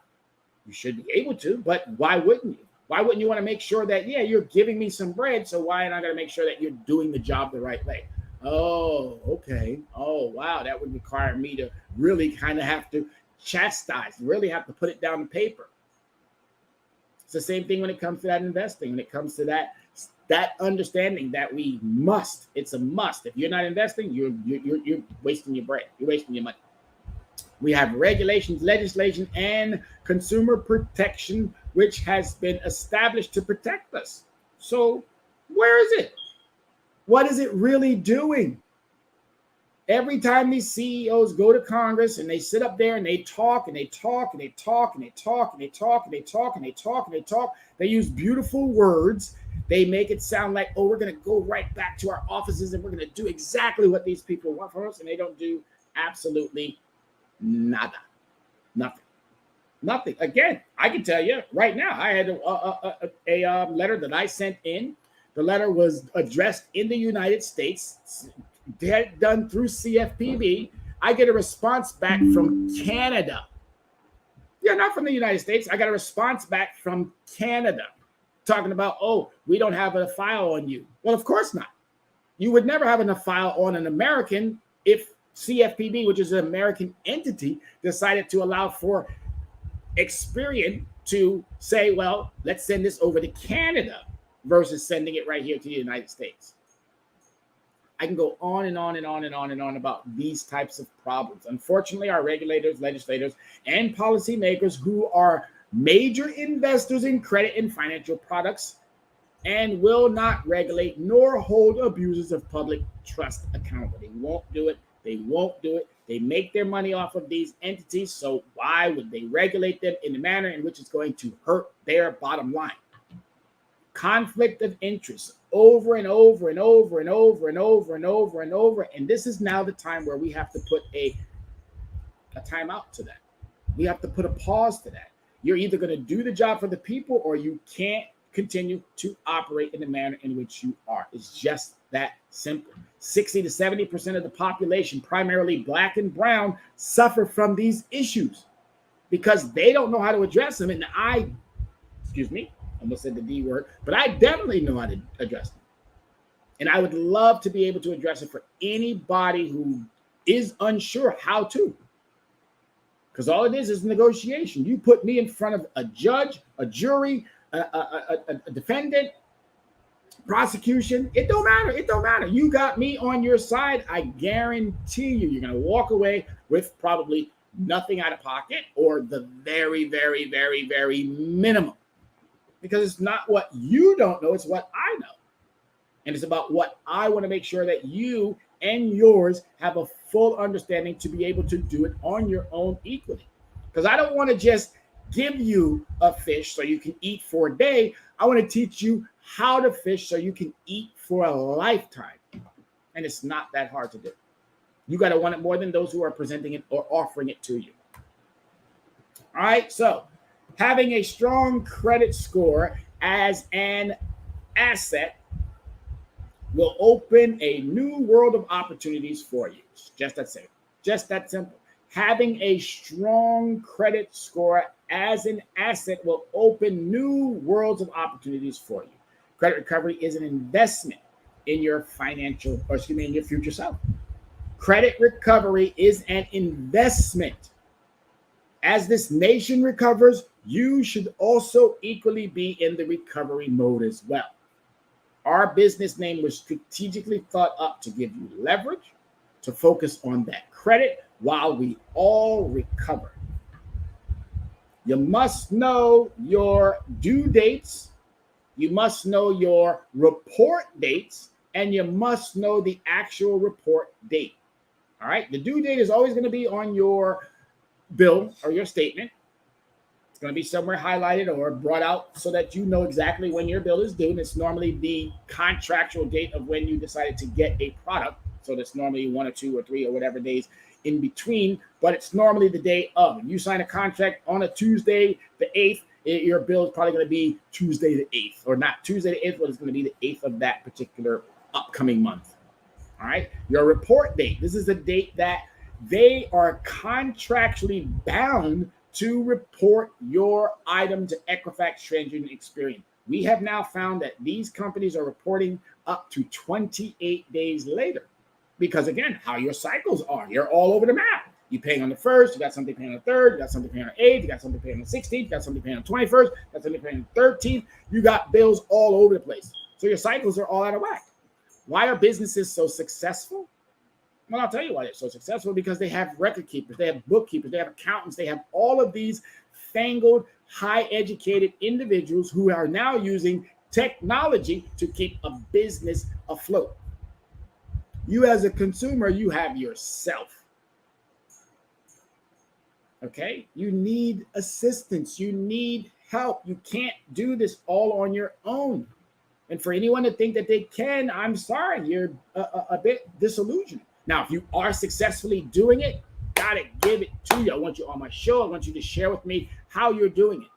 You should be able to, but why wouldn't you? Why wouldn't you want to make sure that, yeah, you're giving me some bread, so why am I going to make sure that you're doing the job the right way? Oh, okay. Oh, wow. That would require me to really kind of have to chastise, really have to put it down on paper. It's the same thing when it comes to that investing, when it comes to that understanding that we must. It's a must. If you're not investing, you're wasting your bread. You're wasting your money. We have regulations, legislation, and consumer protection, which has been established to protect us. So where is it? What is it really doing? Every time these CEOs go to Congress and they sit up there and they talk and they talk and they talk and they talk and they talk and they talk and they talk and they talk, they use beautiful words. They make it sound like, oh, we're going to go right back to our offices and we're going to do exactly what these people want from us. And they don't do absolutely nada. Nothing. Again, I can tell you right now, I had a letter that I sent in. The letter was addressed in the United States, done through CFPB. I get a response back from Canada. Yeah, not from the United States. I got a response back from Canada talking about, oh, we don't have a file on you. Well, of course not. You would never have a file on an American if CFPB, which is an American entity, decided to allow for Experian to say, well, let's send this over to Canada versus sending it right here to the United States. I can go on and on and on and on and on about these types of problems. Unfortunately, our regulators, legislators, and policymakers who are major investors in credit and financial products and will not regulate nor hold abusers of public trust accountable. They won't do it. They won't do it. They make their money off of these entities. So why would they regulate them in the manner in which it's going to hurt their bottom line? Conflict of interest over and over and over and over and over and over and over. And this is now the time where we have to put a timeout to that. We have to put a pause to that. You're either going to do the job for the people or you can't continue to operate in the manner in which you are. It's just that simple. 60 to 70% of the population, primarily Black and brown, suffer from these issues because they don't know how to address them. And almost said the D word, but I definitely know how to address them. And I would love to be able to address it for anybody who is unsure how to. Because all it is negotiation. You put me in front of a judge, a jury, a defendant, prosecution, it don't matter. It don't matter. You got me on your side. I guarantee you're going to walk away with probably nothing out of pocket or the very, very, very, very minimum. Because it's not what you don't know, it's what I know. And it's about what I want to make sure that you and yours have a full understanding to be able to do it on your own equally. Because I don't want to just give you a fish so you can eat for a day. I want to teach you how to fish so you can eat for a lifetime. And it's not that hard to do. You got to want it more than those who are presenting it or offering it to you. All right, so having a strong credit score as an asset will open a new world of opportunities for you. It's just that simple. Just that simple. Having a strong credit score as an asset will open new worlds of opportunities for you. Credit recovery is an investment in your in your future self. Credit recovery is an investment. As this nation recovers, you should also equally be in the recovery mode as well. Our business name was strategically thought up to give you leverage, to focus on that credit while we all recover. You must know your due dates, you must know your report dates, and you must know the actual report date. All right, the due date is always going to be on your bill or your statement. It's going to be somewhere highlighted or brought out so that you know exactly when your bill is due. And it's normally the contractual date of when you decided to get a product. So that's normally 1 or 2 or 3 or whatever days in between, but it's normally the day of. If you sign a contract on a Tuesday, the 8th, your bill is probably going to be Tuesday the 8th, or not Tuesday the 8th, but it's going to be the 8th of that particular upcoming month. All right. Your report date. This is the date that they are contractually bound to report your item to Equifax TransUnion Experian. We have now found that these companies are reporting up to 28 days later. Because again, how your cycles are, you're all over the map. You're paying on the 1st, you got something paying on the 3rd, you got something paying on the 8th, you got something paying on the 16th, you got something paying on the 21st, you got something paying on the 13th. You got bills all over the place. So your cycles are all out of whack. Why are businesses so successful? Well, I'll tell you why they're so successful, because they have record keepers, they have bookkeepers, they have accountants, they have all of these fangled, high-educated individuals who are now using technology to keep a business afloat. You as a consumer, you have yourself. Okay? You need assistance. You need help. You can't do this all on your own. And for anyone to think that they can, I'm sorry, you're a bit disillusioned. Now, if you are successfully doing it, gotta give it to you. I want you on my show. I want you to share with me how you're doing it.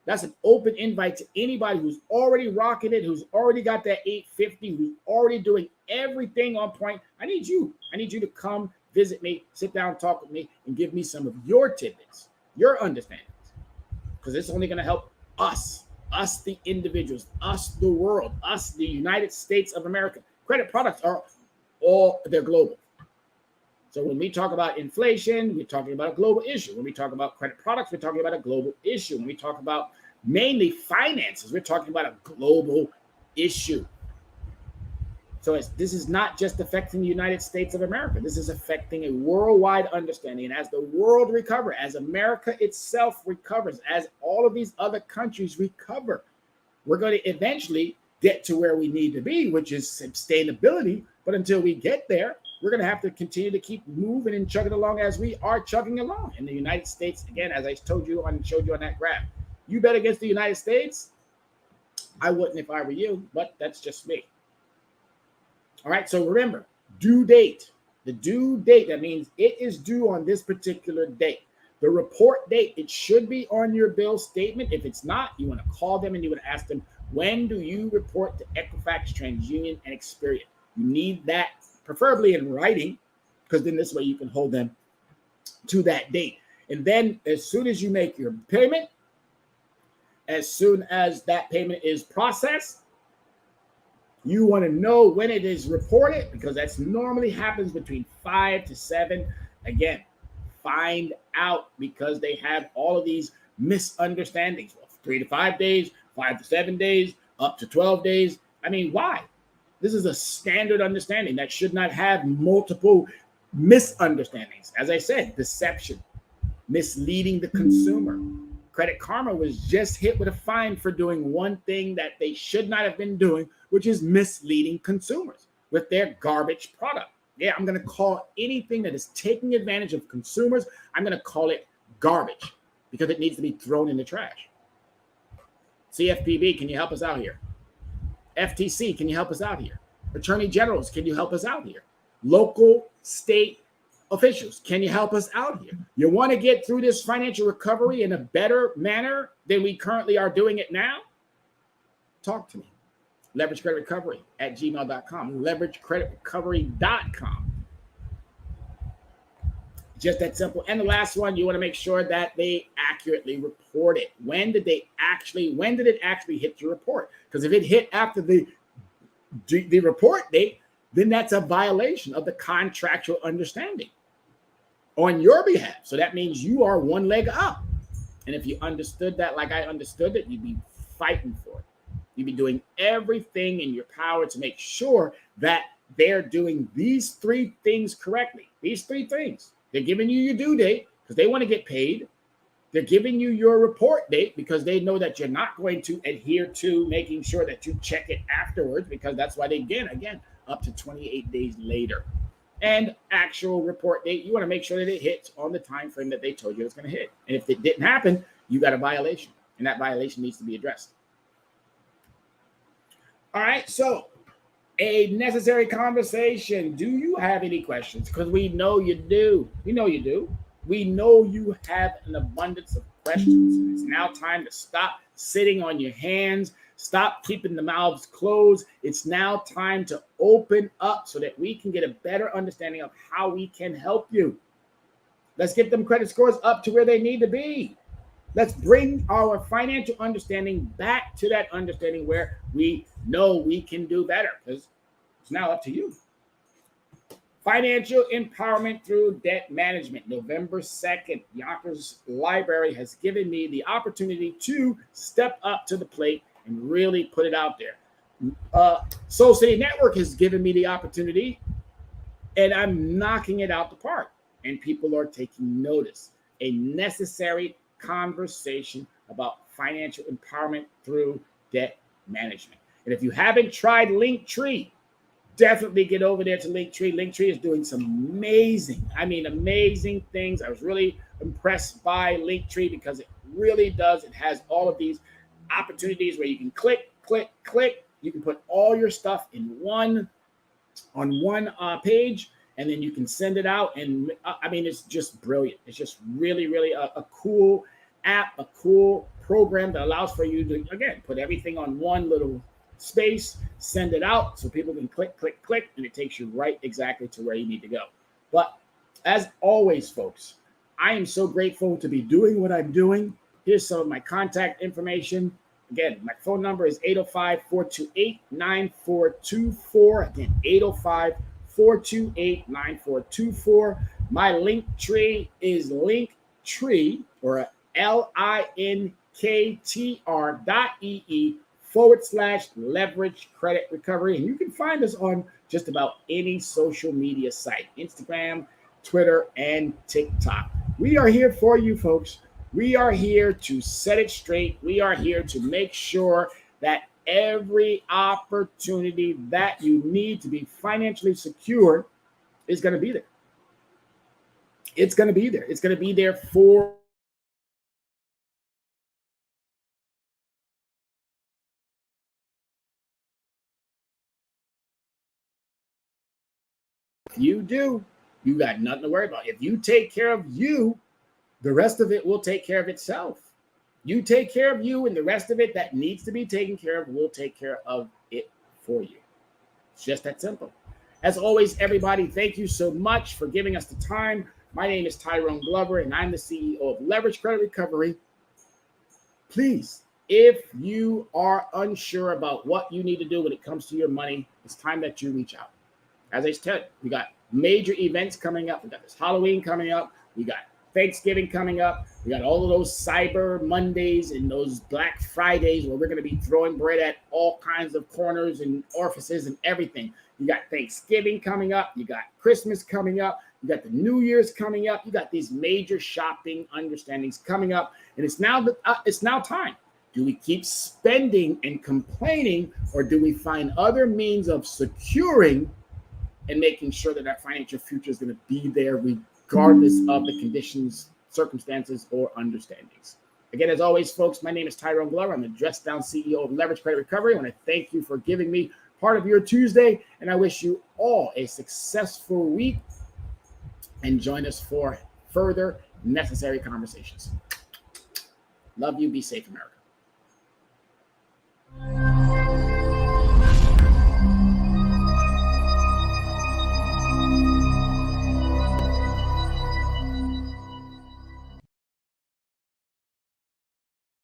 That's an open invite to anybody who's already rocking it, who's already got that 850, who's already doing everything on point. I need you to come visit me, sit down, talk with me, and give me some of your tidbits, your understandings, because it's only going to help us the individuals, us the world, us the United States of America. Credit products are they're global. So when we talk about inflation, we're talking about a global issue. When we talk about credit products, we're talking about a global issue. When we talk about mainly finances, we're talking about a global issue. So this is not just affecting the United States of America. This is affecting a worldwide understanding. And as the world recovers, as America itself recovers, as all of these other countries recover, we're going to eventually get to where we need to be, which is sustainability. But until we get there, we're going to have to continue to keep moving and chugging along as we are chugging along. In the United States, again, as I told you and showed you on that graph, you bet against the United States. I wouldn't if I were you, but that's just me. All right, so remember, due date. The due date, that means it is due on this particular date. The report date, it should be on your bill statement. If it's not, you want to call them and you want to ask them, when do you report to Equifax, TransUnion, and Experian? You need that preferably in writing, because then this way you can hold them to that date. And then as soon as you make your payment, as soon as that payment is processed, you want to know when it is reported, because that's normally happens between 5 to 7. Again, find out, because they have all of these misunderstandings. 3 to 5 days, 5 to 7 days, up to 12 days. I mean, why? This is a standard understanding that should not have multiple misunderstandings. As I said, deception, misleading the consumer. Credit Karma was just hit with a fine for doing one thing that they should not have been doing, which is misleading consumers with their garbage product. Yeah, I'm going to call anything that is taking advantage of consumers, I'm going to call it garbage because it needs to be thrown in the trash. CFPB, can you help us out here? FTC, can you help us out here? Attorney generals, can you help us out here? Local, state officials, can you help us out here? You want to get through this financial recovery in a better manner than we currently are doing it now? Talk to me. LeverageCreditRecovery@gmail.com. LeverageCreditRecovery.com. Just that simple. And the last one, you want to make sure that they accurately report it. When did it actually hit your report? Because if it hit after the report date, then that's a violation of the contractual understanding on your behalf. So that means you are one leg up. And if you understood that like I understood it, you'd be fighting for it. You'd be doing everything in your power to make sure that they're doing these three things correctly. These three things. They're giving you your due date because they want to get paid. They're giving you your report date because they know that you're not going to adhere to making sure that you check it afterwards, because that's why they get, again, up to 28 days later. And actual report date, you want to make sure that it hits on the time frame that they told you it's going to hit. And if it didn't happen, you got a violation, and that violation needs to be addressed. All right, so a necessary conversation. Do you have any questions? Because we know you do. We know you do. We know you have an abundance of questions. It's now time to stop sitting on your hands. Stop keeping the mouths closed. It's now time to open up so that we can get a better understanding of how we can help you. Let's get them credit scores up to where they need to be. Let's bring our financial understanding back to that understanding where we know we can do better, because it's now up to you. Financial empowerment through debt management. November 2nd, Yonkers Library has given me the opportunity to step up to the plate and really put it out there. Soul City Network has given me the opportunity, and I'm knocking it out the park, and people are taking notice. A necessary conversation about financial empowerment through debt management. And if you haven't tried Linktree, definitely get over there to Linktree. Linktree is doing some amazing things. I was really impressed by Linktree because it really does. It has all of these opportunities where you can click. You can put all your stuff on one page, and then you can send it out. And it's just brilliant. It's just really, really a cool app, a cool program that allows for you to, again, put everything on one little space, send it out so people can click, and it takes you right exactly to where you need to go. But as always, folks, I am so grateful to be doing what I'm doing. Here's some of my contact information. Again, my phone number is 805-428-9424. Again, 805-428-9424. My Linktree is Linktree, or linktr.ee/leverage credit recovery. And you can find us on just about any social media site, Instagram, Twitter, and TikTok. We are here for you, folks. We are here to set it straight. We are here to make sure that every opportunity that you need to be financially secure is going to be there. It's going to be there. It's going to be there for you. Do you got nothing to worry about. If you take care of you, the rest of it will take care of itself. You take care of you, and the rest of it that needs to be taken care of will take care of it for you. It's just that simple. As always, everybody, thank you so much for giving us the time. My name is Tyrone Glover, and I'm the CEO of Leverage Credit Recovery. Please, if you are unsure about what you need to do when it comes to your money, it's time that you reach out. As I said, we got major events coming up. We got this Halloween coming up. We got Thanksgiving coming up. We got all of those Cyber Mondays and those Black Fridays where we're going to be throwing bread at all kinds of corners and orifices and everything. You got Thanksgiving coming up. You got Christmas coming up. You got the New Year's coming up. You got these major shopping understandings coming up. And it's now time. Do we keep spending and complaining, or do we find other means of securing and making sure that our financial future is going to be there regardless of the conditions, circumstances, or understandings? Again, as always, folks, my name is Tyrone Glover. I'm the Dressed Down CEO of Leverage Credit Recovery. I want to thank you for giving me part of your Tuesday, and I wish you all a successful week, and join us for further necessary conversations. Love you. Be safe, America.